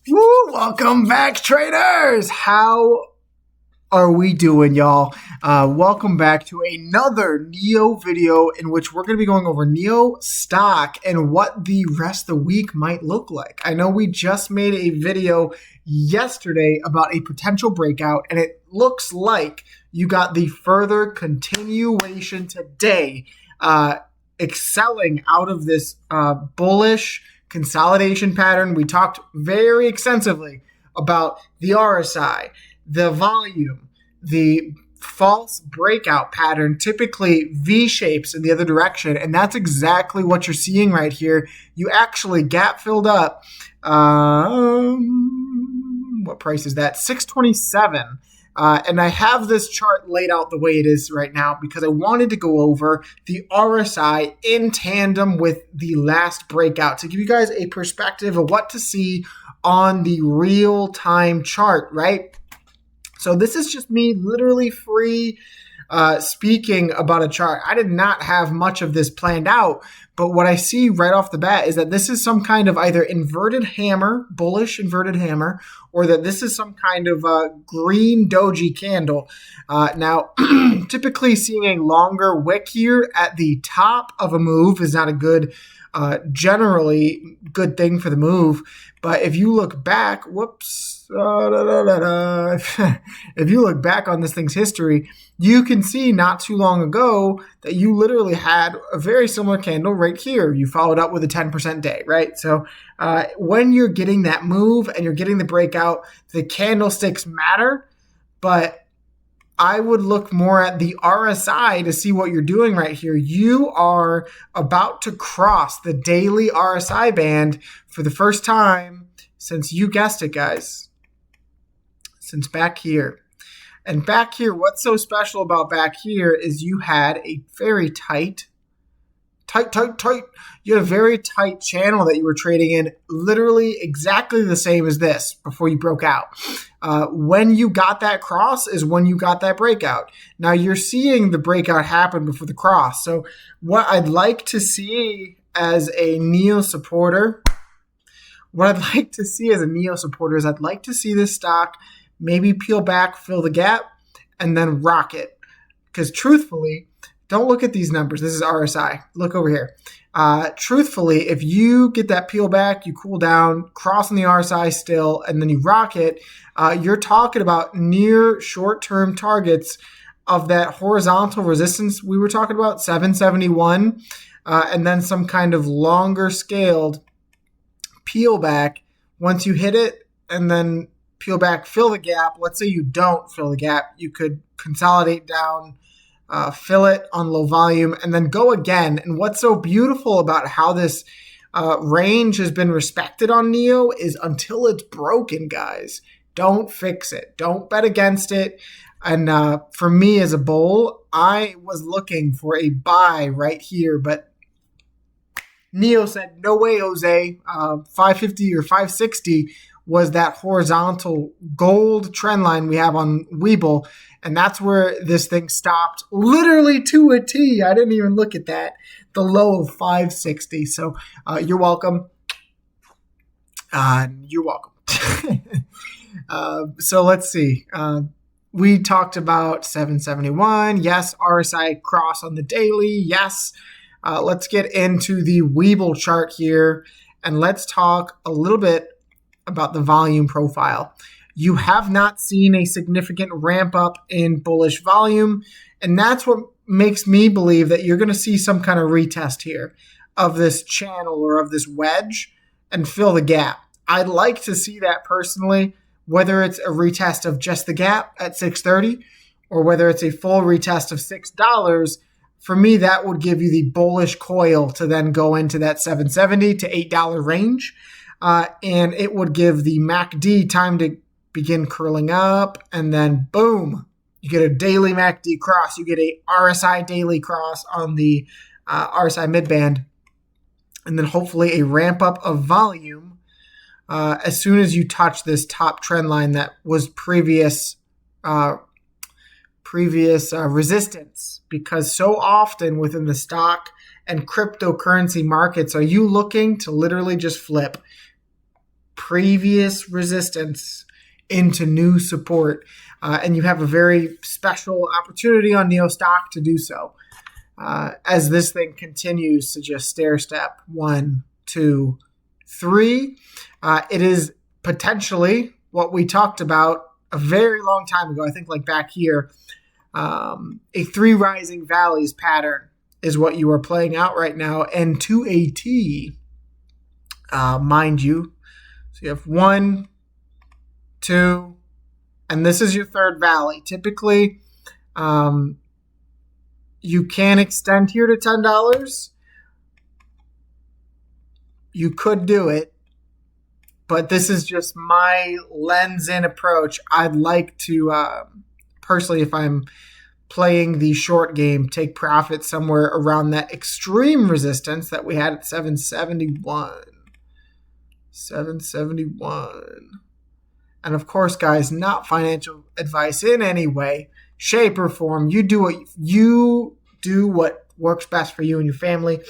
Woo! Welcome back, traders. How are we doing, y'all? Welcome back to another Nio video in which we're going to be going over Nio Stock and what the rest of the week might look like. I know we just made a video yesterday about a potential breakout, and it looks like you got the further continuation today, excelling out of this bullish consolidation pattern. We talked very extensively about the RSI, the volume, the false breakout pattern, typically V-shapes in the other direction. And that's exactly what you're seeing right here. You actually gap filled up. What price is that? 627. And I have this chart laid out the way it is right now because I wanted to go over the RSI in tandem with the last breakout to give you guys a perspective of what to see on the real-time chart, right? So this is just me literally free speaking about a chart. I did not have much of this planned out, but what I see right off the bat is that this is some kind of either inverted hammer, bullish inverted hammer, or that this is some kind of green doji candle. Now, typically seeing a longer wick here at the top of a move is not a good, generally good thing for the move. But if you look back, if you look back on this thing's history, you can see not too long ago that you literally had a very similar candle right here. You followed up with a 10% day, right? So when you're getting that move and you're getting the breakout, the candlesticks matter, but I would look more at the RSI to see what you're doing right here. You are about to cross the daily RSI band for the first time since, you guessed it, guys, since back here. And back here, what's so special about back here is you had a very tight. You had a very tight channel that you were trading in, literally exactly the same as this before you broke out. When you got that cross is when you got that breakout. Now you're seeing the breakout happen before the cross. So what I'd like to see as a Nio supporter, is I'd like to see this stock maybe peel back, fill the gap, and then rock it. Because truthfully, don't look at these numbers. This is RSI. Look over here. Truthfully, if you get that peel back, you cool down, cross on the RSI still, and then you rock it, you're talking about near short-term targets of that horizontal resistance we were talking about, 771, and then some kind of longer scaled peel back. Once you hit it and then peel back, fill the gap. Let's say you don't fill the gap. You could consolidate down, fill it on low volume, and then go again. And what's so beautiful about how this range has been respected on Nio is until it's broken, guys, don't fix it. Don't bet against it. And for me as a bull, I was looking for a buy right here, but Nio said, no way, Jose. 550 or 560 was that horizontal gold trend line we have on Webull. And that's where this thing stopped, literally to a T. I didn't even look at that. The low of 560. So you're welcome. You're welcome. So let's see. We talked about 771. Yes, RSI cross on the daily. Yes. Let's get into the Webull chart here, and let's talk a little bit about the volume profile. You have not seen a significant ramp up in bullish volume, and that's what makes me believe that you're going to see some kind of retest here of this channel or of this wedge and fill the gap. I'd like to see that personally, whether it's a retest of just the gap at 630 or whether it's a full retest of $6. For me, that would give you the bullish coil to then go into that $7.70 to $8 range. And it would give the MACD time to begin curling up. And then, boom, you get a daily MACD cross. You get a RSI daily cross on the RSI midband. And then hopefully a ramp up of volume as soon as you touch this top trend line that was previous resistance, because so often within the stock and cryptocurrency markets are you looking to literally just flip previous resistance into new support. And you have a very special opportunity on Nio Stock to do so. As this thing continues to just stair step 1, 2, 3, it is potentially what we talked about a very long time ago. I think like back here, a 3 rising valleys pattern is what you are playing out right now, and to a T, mind you. So you have 1, 2, and this is your third valley. Typically, you can extend here to $10. You could do it, but this is just my lens and approach. I'd like to, personally, if I'm playing the short game, take profit somewhere around that extreme resistance that we had at 771. 771. And of course, guys, not financial advice in any way, shape, or form. You do what works best for you and your family.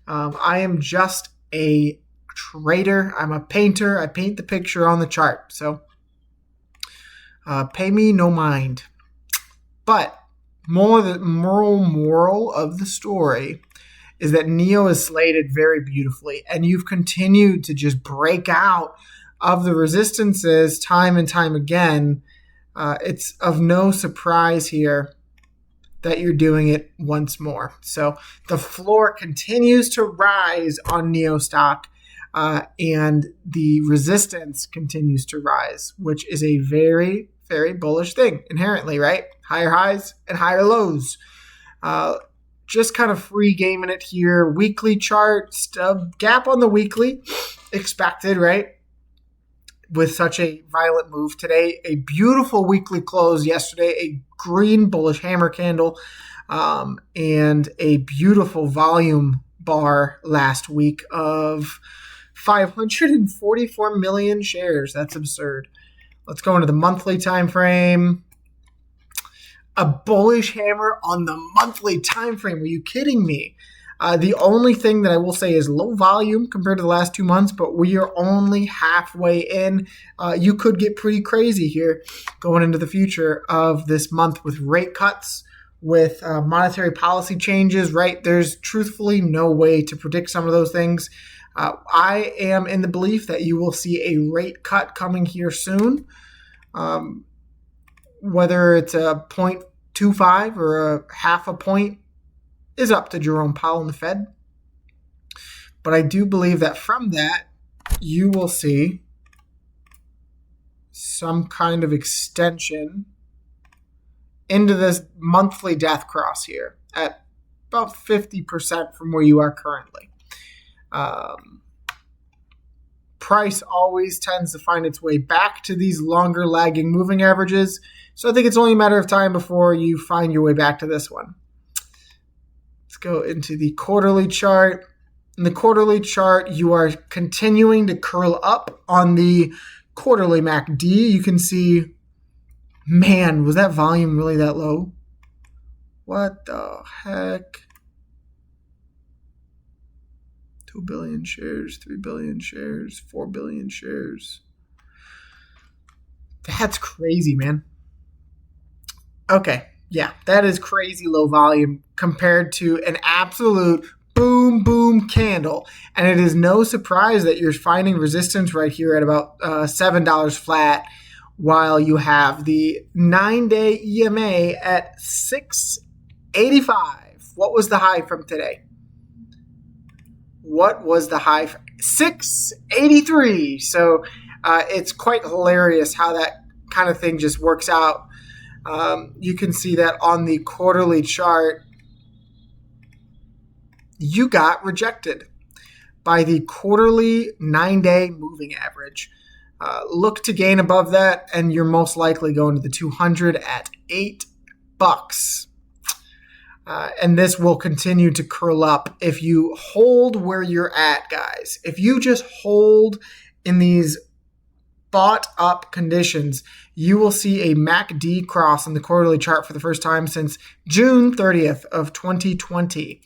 I am just a trader. I'm a painter. I paint the picture on the chart. So pay me no mind. But the moral of the story is that Nio is slated very beautifully, and you've continued to just break out of the resistances time and time again. It's of no surprise here that you're doing it once more. So the floor continues to rise on Nio Stock, and the resistance continues to rise, which is a very, very bullish thing inherently, right? Higher highs and higher lows. Just kind of free gaming it here. Weekly chart, stub gap on the weekly, expected, right? With such a violent move today. A beautiful weekly close yesterday, a green bullish hammer candle, and a beautiful volume bar last week of 544 million shares. That's absurd. Let's go into the monthly time frame. A bullish hammer on the monthly time frame. Are you kidding me? The only thing that I will say is low volume compared to the last 2 months, but we are only halfway in. You could get pretty crazy here going into the future of this month with rate cuts, with monetary policy changes, right? There's truthfully no way to predict some of those things. I am in the belief that you will see a rate cut coming here soon. Whether it's a 0.25 or a half a point is up to Jerome Powell and the Fed. But I do believe that from that, you will see some kind of extension into this monthly death cross here at about 50% from where you are currently. Price always tends to find its way back to these longer lagging moving averages. So I think it's only a matter of time before you find your way back to this one. Let's go into the quarterly chart. In the quarterly chart, you are continuing to curl up on the quarterly MACD. You can see, man, was that volume really that low? What the heck? 2 billion shares, 3 billion shares, 4 billion shares. That's crazy, man. Okay, yeah, that is crazy low volume compared to an absolute boom, boom candle. And it is no surprise that you're finding resistance right here at about $7 flat, while you have the 9-day EMA at 685. What was the high from today? What was the high? 683. So it's quite hilarious how that kind of thing just works out. You can see that on the quarterly chart, you got rejected by the quarterly 9-day moving average. Look to gain above that, and you're most likely going to the 200 at $8. And this will continue to curl up if you hold where you're at, guys. If you just hold in these bought up conditions, you will see a MACD cross on the quarterly chart for the first time since June 30th of 2020.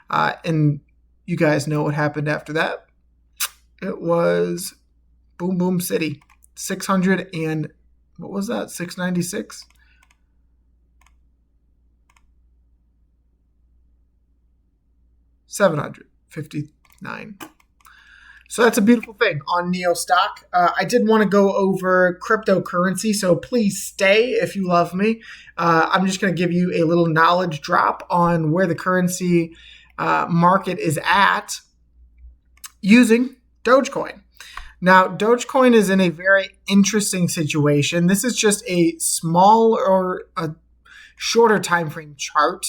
And you guys know what happened after that. It was Boom Boom City. 600 and what was that? 696? $759. So that's a beautiful thing on Nio Stock. I did want to go over cryptocurrency, so please stay if you love me. I'm just going to give you a little knowledge drop on where the currency market is at using Dogecoin. Now, Dogecoin is in a very interesting situation. This is just a small or a shorter time frame chart.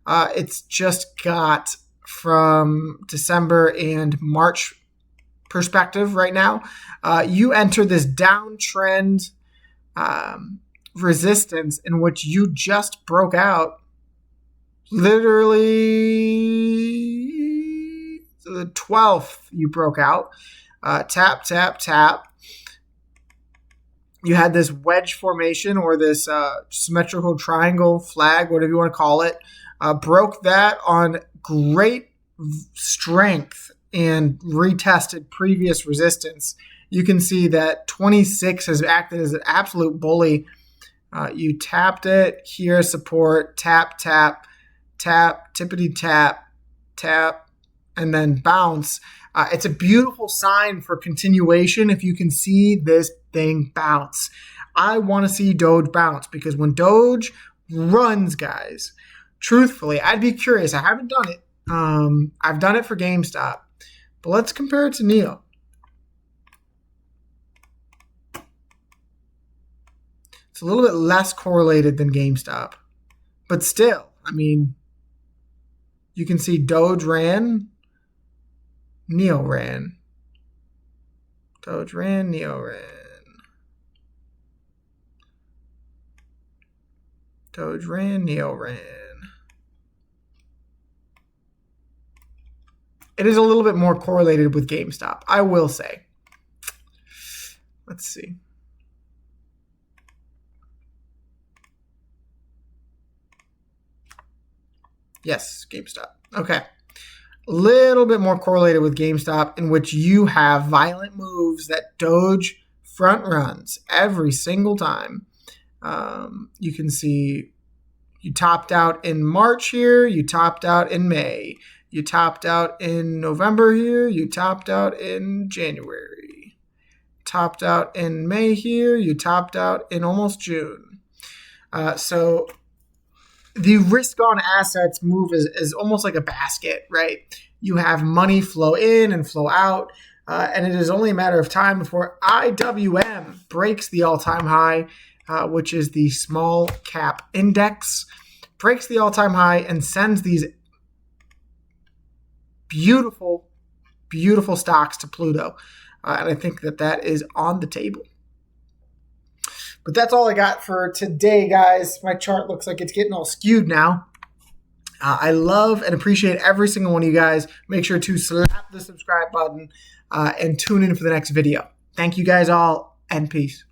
It's just got from December and March perspective right now. You enter this downtrend resistance in which you just broke out literally the 12th you broke out. Tap, tap, tap. You had this wedge formation or this symmetrical triangle flag, whatever you want to call it. Broke that on great strength and retested previous resistance. You can see that 26 has acted as an absolute bully. You tapped it. Here, support, tap, tap, tap, tippity tap, tap, and then bounce. It's a beautiful sign for continuation if you can see this thing bounce. I want to see Doge bounce because when Doge runs, guys, truthfully, I'd be curious. I haven't done it. I've done it for GameStop. But let's compare it to Nio. It's a little bit less correlated than GameStop. But still, I mean, you can see Doge ran, Nio ran. Doge ran, Nio ran. Doge ran, Nio ran. It is a little bit more correlated with GameStop, I will say. Let's see. Yes, GameStop. Okay. A little bit more correlated with GameStop in which you have violent moves that Doge front runs every single time. You can see you topped out in March here. You topped out in May. You topped out in November here. You topped out in January. Topped out in May here. You topped out in almost June. So the risk on assets move is almost like a basket, right? You have money flow in and flow out. And it is only a matter of time before IWM breaks the all-time high, which is the small cap index, breaks the all-time high and sends these beautiful, beautiful stocks to Pluto. And I think that is on the table. But that's all I got for today, guys. My chart looks like it's getting all skewed now. I love and appreciate every single one of you guys. Make sure to slap the subscribe button and tune in for the next video. Thank you guys all, and peace.